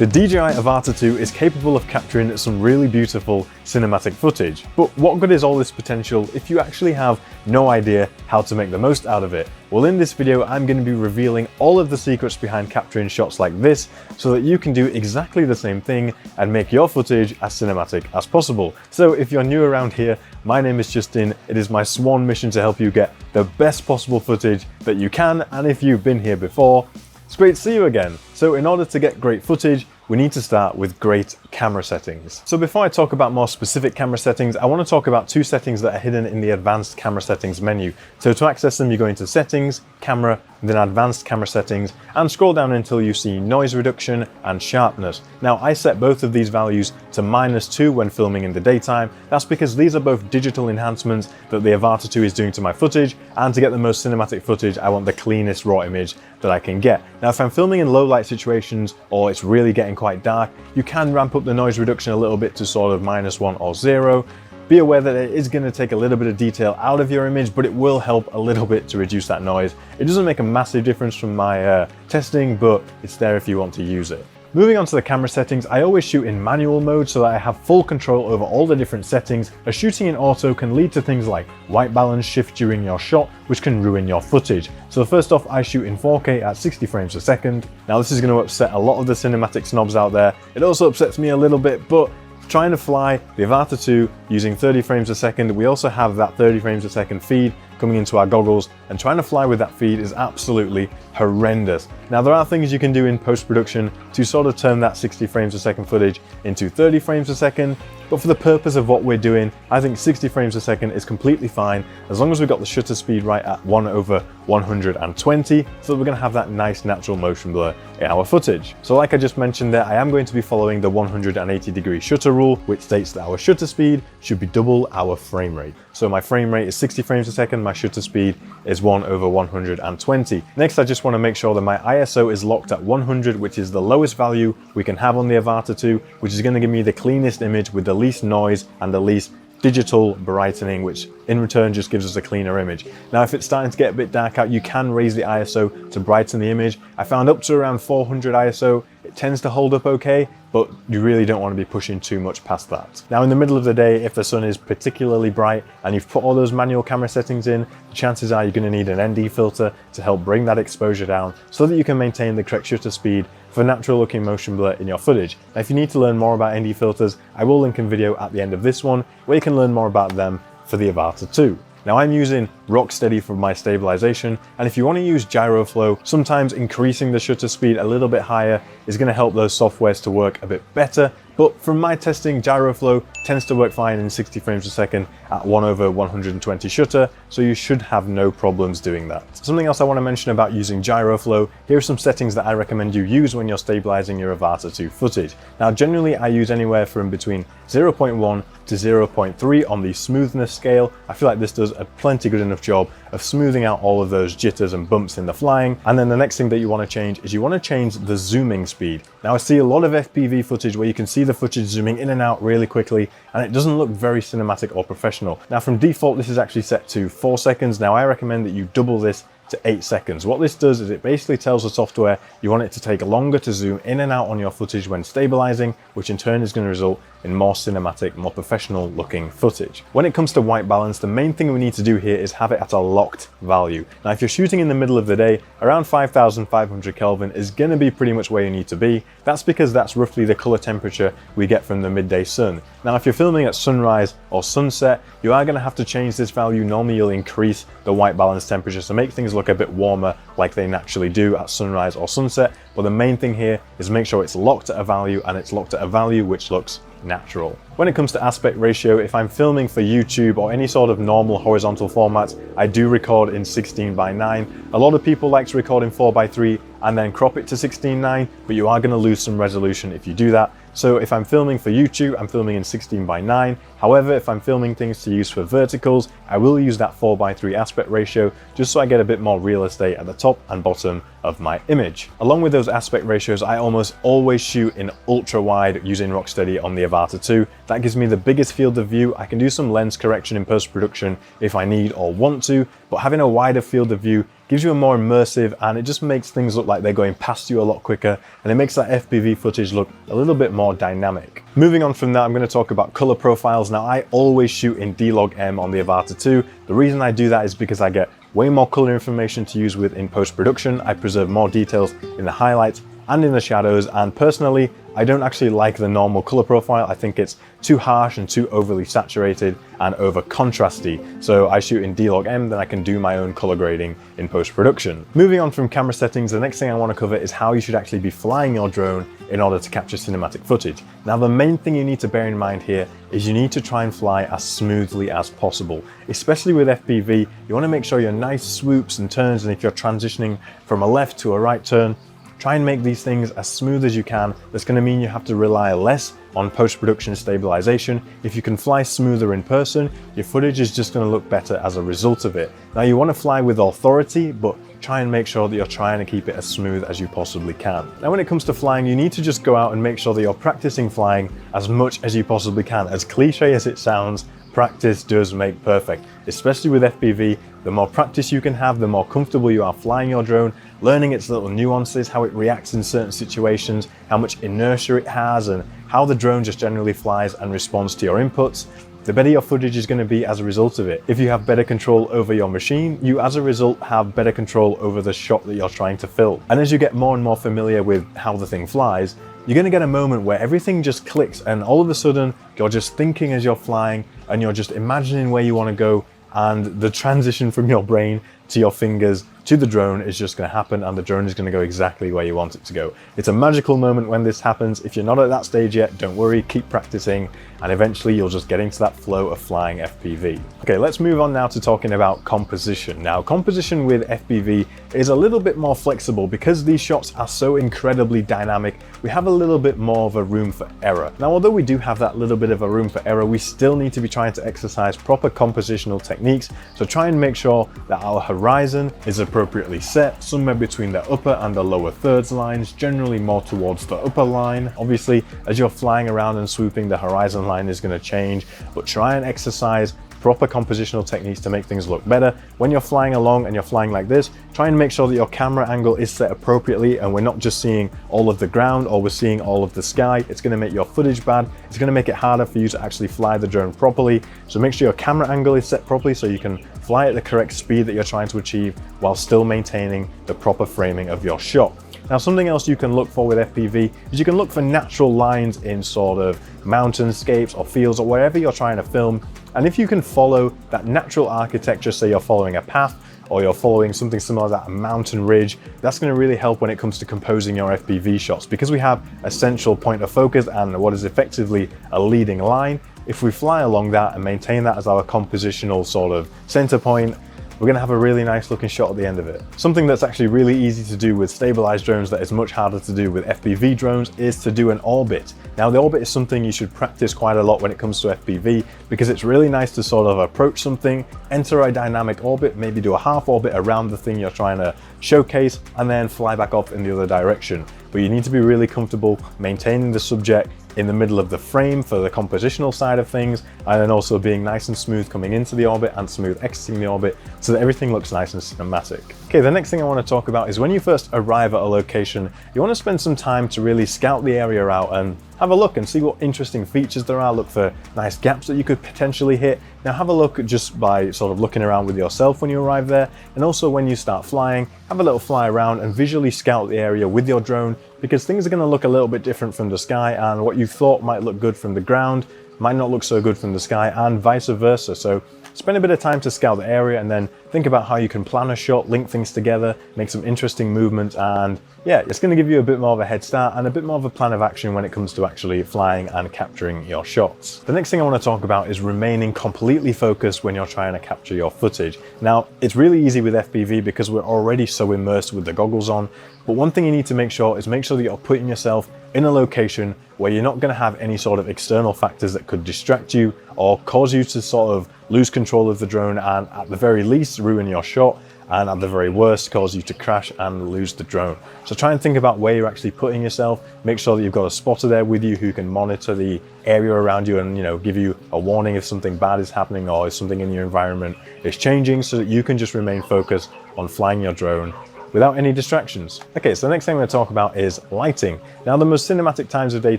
The DJI Avata 2 is capable of capturing some really beautiful cinematic footage, but what good is all this potential if you actually have no idea how to make the most out of it? Well, in this video, I'm going to be revealing all of the secrets behind capturing shots like this so that you can do exactly the same thing and make your footage as cinematic as possible. So if you're new around here, my name is Justin. It is my swan mission to help you get the best possible footage that you can, and if you've been here before, it's great to see you again. So in order to get great footage, we need to start with great camera settings. So before I talk about more specific camera settings, I want to talk about two settings that are hidden in the advanced camera settings menu. So to access them, you go into settings, camera, then advanced camera settings, and scroll down until you see noise reduction and sharpness. Now I set both of these values to -2 when filming in the daytime. That's because these are both digital enhancements that the Avata 2 is doing to my footage, and to get the most cinematic footage, I want the cleanest raw image that I can get. Now if I'm filming in low light situations or it's really getting quite dark, you can ramp up the noise reduction a little bit to sort of -1 or 0. Be aware that it is going to take a little bit of detail out of your image, but it will help a little bit to reduce that noise. It doesn't make a massive difference from my testing, but it's there if you want to use it. Moving on to the camera settings, I always shoot in manual mode so that I have full control over all the different settings, as shooting in auto can lead to things like white balance shift during your shot, which can ruin your footage. So first off, I shoot in 4K at 60 frames a second. Now this is going to upset a lot of the cinematic snobs out there. It also upsets me a little bit, but trying to fly the Avata 2 using 30 frames a second, we also have that 30 frames a second feed coming into our goggles, and trying to fly with that feed is absolutely horrendous. Now there are things you can do in post-production to sort of turn that 60 frames a second footage into 30 frames a second, but for the purpose of what we're doing, I think 60 frames a second is completely fine as long as we've got the shutter speed right at 1/120, so that we're going to have that nice natural motion blur in our footage. So like I just mentioned there, I am going to be following the 180-degree shutter rule, which states that our shutter speed should be double our frame rate. So my frame rate is 60 frames a second, my shutter speed is 1/120. Next, I just want to make sure that my ISO is locked at 100, which is the lowest value we can have on the Avata 2, which is going to give me the cleanest image with the least noise and the least digital brightening, which in return just gives us a cleaner image. Now if it's starting to get a bit dark out, you can raise the ISO to brighten the image. I found up to around 400 ISO, it tends to hold up okay, but you really don't want to be pushing too much past that. Now in the middle of the day, if the sun is particularly bright and you've put all those manual camera settings in, the chances are you're going to need an ND filter to help bring that exposure down so that you can maintain the correct shutter speed for natural looking motion blur in your footage. Now if you need to learn more about ND filters, I will link a video at the end of this one where you can learn more about them for the Avata 2. Now I'm using Rocksteady for my stabilization, and if you want to use GyroFlow, sometimes increasing the shutter speed a little bit higher is going to help those softwares to work a bit better. But from my testing, GyroFlow tends to work fine in 60 frames a second at 1/120 shutter, so you should have no problems doing that. Something else I want to mention about using GyroFlow, here are some settings that I recommend you use when you're stabilizing your Avata 2 footage. Now generally I use anywhere from between 0.1 to 0.3 on the smoothness scale. I feel like this does a plenty good enough job of smoothing out all of those jitters and bumps in the flying. And then the next thing that you want to change is you want to change the zooming speed. Now I see a lot of FPV footage where you can see the footage zooming in and out really quickly, and it doesn't look very cinematic or professional. Now from default, this is actually set to 4 seconds. Now I recommend that you double this to 8 seconds. What this does is it basically tells the software you want it to take longer to zoom in and out on your footage when stabilizing, which in turn is going to result in more cinematic, more professional looking footage. When it comes to white balance, the main thing we need to do here is have it at a locked value. Now if you're shooting in the middle of the day, around 5500 Kelvin is going to be pretty much where you need to be. That's because that's roughly the color temperature we get from the midday sun. Now if you're filming at sunrise or sunset, you are going to have to change this value. Normally you'll increase the white balance temperature to make things look a bit warmer like they naturally do at sunrise or sunset, but the main thing here is make sure it's locked at a value, and it's locked at a value which looks natural. When it comes to aspect ratio, if I'm filming for YouTube or any sort of normal horizontal formats, I do record in 16:9. A lot of people like to record in 4:3 and then crop it to 16:9, but you are going to lose some resolution if you do that. So if I'm filming for YouTube, I'm filming in 16:9. However, if I'm filming things to use for verticals, I will use that 4:3 aspect ratio just so I get a bit more real estate at the top and bottom of my image. Along with those aspect ratios, I almost always shoot in ultra wide using Rocksteady on the Avata 2. That gives me the biggest field of view. I can do some lens correction in post-production if I need or want to, but having a wider field of view gives you a more immersive, and it just makes things look like they're going past you a lot quicker, and it makes that FPV footage look a little bit more dynamic. Moving on from that, I'm going to talk about color profiles. Now, I always shoot in D-Log-M on the Avata 2. The reason I do that is because I get way more color information to use with in post-production. I preserve more details in the highlights and in the shadows, and personally, I don't actually like the normal color profile. I think it's too harsh and too overly saturated and over contrasty. So I shoot in D-Log-M, then I can do my own color grading in post-production. Moving on from camera settings, the next thing I want to cover is how you should actually be flying your drone in order to capture cinematic footage. Now, the main thing you need to bear in mind here is you need to try and fly as smoothly as possible. Especially with FPV, you want to make sure your nice swoops and turns, and if you're transitioning from a left to a right turn, try and make these things as smooth as you can. That's going to mean you have to rely less on post-production stabilization. If you can fly smoother in person, your footage is just going to look better as a result of it. Now, you want to fly with authority, but try and make sure that you're trying to keep it as smooth as you possibly can. Now, when it comes to flying, you need to just go out and make sure that you're practicing flying as much as you possibly can. As cliche as it sounds, practice does make perfect, especially with FPV. The more practice you can have, the more comfortable you are flying your drone, learning its little nuances, how it reacts in certain situations, how much inertia it has, and how the drone just generally flies and responds to your inputs. The better your footage is going to be as a result of it. If you have better control over your machine, you as a result have better control over the shot that you're trying to film. And as you get more and more familiar with how the thing flies, you're going to get a moment where everything just clicks, and all of a sudden you're just thinking as you're flying, and you're just imagining where you want to go, and the transition from your brain to your fingers to the drone is just going to happen, and the drone is going to go exactly where you want it to go. It's a magical moment when this happens. If you're not at that stage yet, don't worry, keep practicing, and eventually you'll just get into that flow of flying FPV. Okay, let's move on now to talking about composition. Now, composition with FPV is a little bit more flexible because these shots are so incredibly dynamic. We have a little bit more of a room for error. Now, although we do have that little bit of a room for error, we still need to be trying to exercise proper compositional techniques. So try and make sure that our horizon is appropriately set, somewhere between the upper and the lower thirds lines, generally more towards the upper line. Obviously, as you're flying around and swooping, the horizon line is going to change, but try and exercise proper compositional techniques to make things look better. When you're flying along and you're flying like this, try and make sure that your camera angle is set appropriately and we're not just seeing all of the ground or we're seeing all of the sky. It's going to make your footage bad. It's going to make it harder for you to actually fly the drone properly. So make sure your camera angle is set properly so you can fly at the correct speed that you're trying to achieve while still maintaining the proper framing of your shot. Now, something else you can look for with FPV is you can look for natural lines in sort of mountainscapes or fields or wherever you're trying to film. And if you can follow that natural architecture, say you're following a path or you're following something similar to that, a mountain ridge, that's going to really help when it comes to composing your FPV shots, because we have a central point of focus and what is effectively a leading line. If we fly along that and maintain that as our compositional sort of center point, we're going to have a really nice looking shot at the end of it. Something that's actually really easy to do with stabilized drones that is much harder to do with FPV drones is to do an orbit. Now, the orbit is something you should practice quite a lot when it comes to FPV, because it's really nice to sort of approach something, enter a dynamic orbit, maybe do a half orbit around the thing you're trying to showcase, and then fly back off in the other direction. But you need to be really comfortable maintaining the subject in the middle of the frame for the compositional side of things, and then also being nice and smooth coming into the orbit and smooth exiting the orbit so that everything looks nice and cinematic. Okay, the next thing I want to talk about is when you first arrive at a location, you want to spend some time to really scout the area out and have a look and see what interesting features there are. Look for nice gaps that you could potentially hit. Now, have a look just by sort of looking around with yourself when you arrive there, and also when you start flying, have a little fly around and visually scout the area with your drone, because things are going to look a little bit different from the sky, and what you thought might look good from the ground might not look so good from the sky, and vice versa. So spend a bit of time to scout the area and then think about how you can plan a shot, link things together, make some interesting movements, and yeah, it's going to give you a bit more of a head start and a bit more of a plan of action when it comes to actually flying and capturing your shots. The next thing I want to talk about is remaining completely focused when you're trying to capture your footage. Now, it's really easy with FPV because we're already so immersed with the goggles on, but one thing you need to make sure that you're putting yourself in a location where you're not going to have any sort of external factors that could distract you or cause you to sort of lose control of the drone, and at the very least ruin your shot, and at the very worst cause you to crash and lose the drone. So try and think about where you're actually putting yourself. Make sure that you've got a spotter there with you who can monitor the area around you and, you know, give you a warning if something bad is happening or if something in your environment is changing, so that you can just remain focused on flying your drone without any distractions. Okay, so the next thing I'm going to talk about is lighting. Now, the most cinematic times of day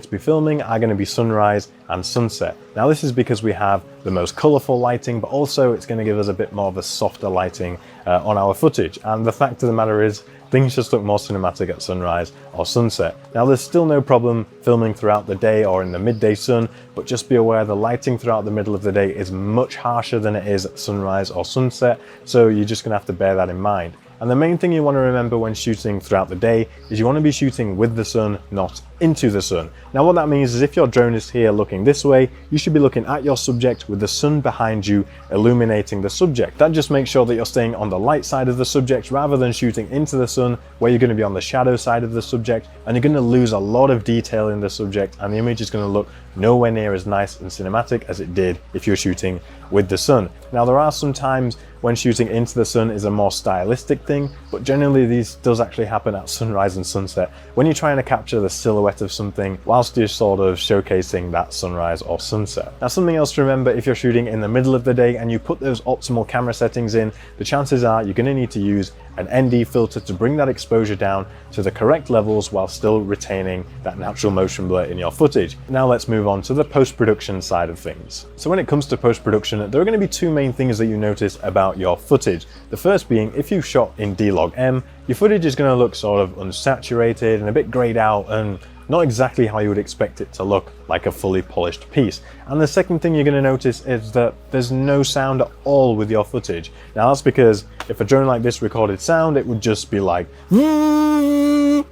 to be filming are going to be sunrise and sunset. Now, this is because we have the most colorful lighting, but also it's going to give us a bit more of a softer lighting on our footage. And the fact of the matter is, things just look more cinematic at sunrise or sunset. Now, there's still no problem filming throughout the day or in the midday sun, but just be aware the lighting throughout the middle of the day is much harsher than it is at sunrise or sunset, so you're just gonna have to bear that in mind. And the main thing you want to remember when shooting throughout the day is you want to be shooting with the sun, not into the sun. Now, what that means is if your drone is here looking this way, you should be looking at your subject with the sun behind you, illuminating the subject. That just makes sure that you're staying on the light side of the subject rather than shooting into the sun, where you're going to be on the shadow side of the subject, and you're going to lose a lot of detail in the subject, and the image is going to look nowhere near as nice and cinematic as it did if you're shooting with the sun. Now, there are some times when shooting into the sun is a more stylistic thing, but generally this does actually happen at sunrise and sunset when you're trying to capture the silhouette of something whilst you're sort of showcasing that sunrise or sunset. Now, something else to remember, if you're shooting in the middle of the day and you put those optimal camera settings in, the chances are you're going to need to use an ND filter to bring that exposure down to the correct levels while still retaining that natural motion blur in your footage. Now let's move on to the post-production side of things. So when it comes to post-production, there are going to be two main things that you notice about your footage. The first being, if you've shot in D-Log-M, your footage is going to look sort of unsaturated and a bit grayed out and not exactly how you would expect it to look like a fully polished piece. And the second thing you're going to notice is that there's no sound at all with your footage. Now, that's because if a drone like this recorded sound, it would just be like, and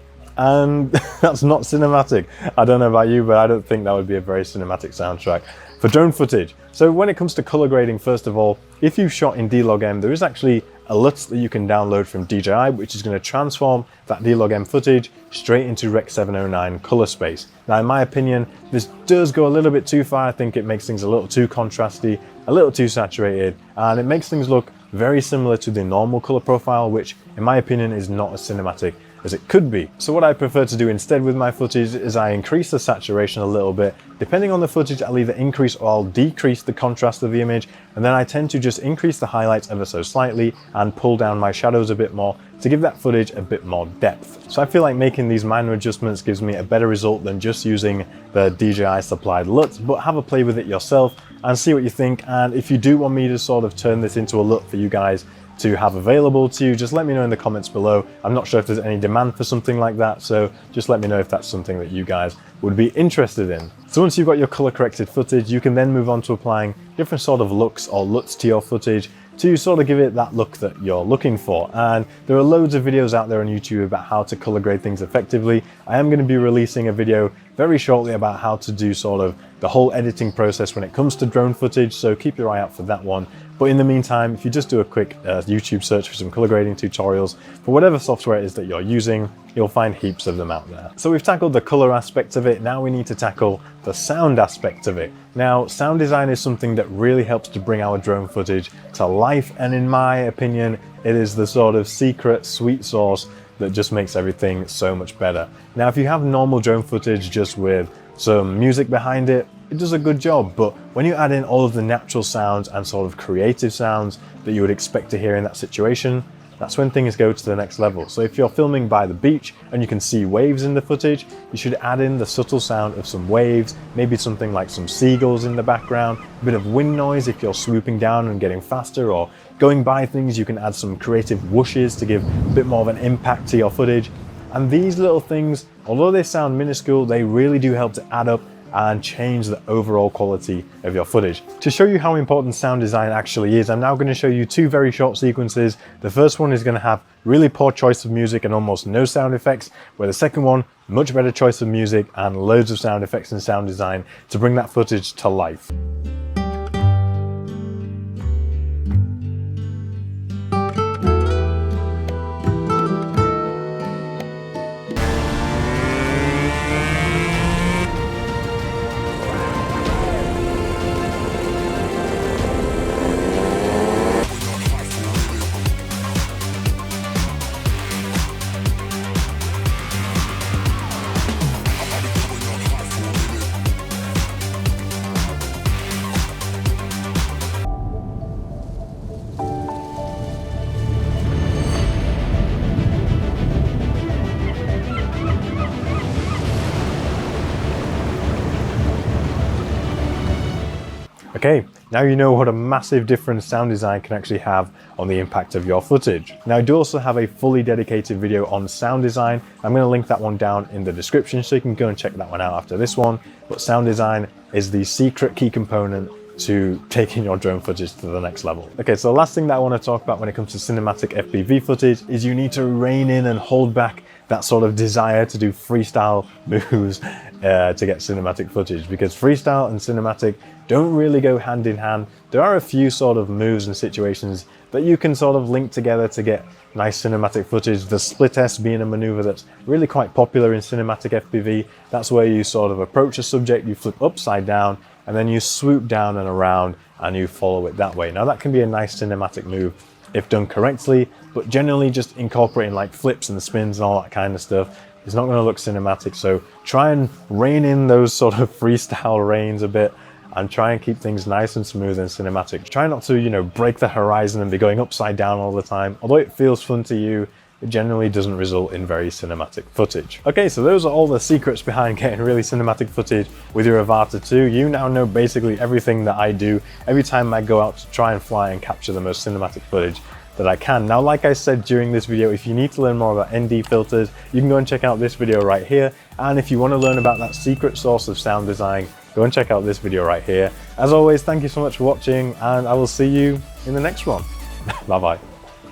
that's not cinematic. I don't know about you, but I don't think that would be a very cinematic soundtrack for drone footage. So when it comes to color grading, first of all, if you've shot in D-Log-M, there is actually a LUT that you can download from DJI, which is going to transform that D-Log-M footage straight into Rec 709 color space. Now, in my opinion, this does go a little bit too far. I think it makes things a little too contrasty, a little too saturated, and it makes things look very similar to the normal color profile, which in my opinion is not as cinematic as it could be. So what I prefer to do instead with my footage is I increase the saturation a little bit. Depending on the footage, I'll either increase or I'll decrease the contrast of the image, and then I tend to just increase the highlights ever so slightly and pull down my shadows a bit more to give that footage a bit more depth. So I feel like making these minor adjustments gives me a better result than just using the DJI supplied LUT, but have a play with it yourself and see what you think. And if you do want me to sort of turn this into a LUT for you guys to have available to you, just let me know in the comments below. I'm not sure if there's any demand for something like that, so just let me know if that's something that you guys would be interested in. So once you've got your color corrected footage, you can then move on to applying different sort of looks or LUTs to your footage to sort of give it that look that you're looking for. And there are loads of videos out there on YouTube about how to color grade things effectively. I am going to be releasing a video very shortly about how to do sort of the whole editing process when it comes to drone footage, so keep your eye out for that one. But in the meantime, if you just do a quick YouTube search for some color grading tutorials for whatever software it is that you're using, you'll find heaps of them out there. So we've tackled the color aspect of it. Now we need to tackle the sound aspect of it. Now, sound design is something that really helps to bring our drone footage to life, and in my opinion, it is the sort of secret sweet sauce that just makes everything so much better. Now, if you have normal drone footage just with some music behind it, it does a good job, but when you add in all of the natural sounds and sort of creative sounds that you would expect to hear in that situation, that's when things go to the next level. So if you're filming by the beach and you can see waves in the footage, you should add in the subtle sound of some waves, maybe something like some seagulls in the background, a bit of wind noise if you're swooping down and getting faster, or going by things, you can add some creative whooshes to give a bit more of an impact to your footage. And these little things, although they sound minuscule, they really do help to add up and change the overall quality of your footage. To show you how important sound design actually is, I'm now going to show you two very short sequences. The first one is going to have really poor choice of music and almost no sound effects, where the second one, much better choice of music and loads of sound effects and sound design to bring that footage to life. Okay, now you know what a massive difference sound design can actually have on the impact of your footage. Now I do also have a fully dedicated video on sound design. I'm going to link that one down in the description so you can go and check that one out after this one. But sound design is the secret key component to taking your drone footage to the next level. Okay, so the last thing that I want to talk about when it comes to cinematic FPV footage is you need to rein in and hold back that sort of desire to do freestyle moves to get cinematic footage, because freestyle and cinematic don't really go hand in hand. There are a few sort of moves and situations that you can sort of link together to get nice cinematic footage. The split S being a maneuver that's really quite popular in cinematic FPV. That's where you sort of approach a subject, you flip upside down, and then you swoop down and around and you follow it that way. Now that can be a nice cinematic move if done correctly, but generally just incorporating like flips and spins and all that kind of stuff is not going to look cinematic. So try and rein in those sort of freestyle reins a bit and try and keep things nice and smooth and cinematic. Try not to, you know, break the horizon and be going upside down all the time. Although it feels fun to you, it generally doesn't result in very cinematic footage. Okay, so those are all the secrets behind getting really cinematic footage with your Avata 2. You now know basically everything that I do every time I go out to try and fly and capture the most cinematic footage that I can. Now, like I said during this video, if you need to learn more about ND filters, you can go and check out this video right here. And if you want to learn about that secret source of sound design, go and check out this video right here. As always, thank you so much for watching, and I will see you in the next one. Bye-bye.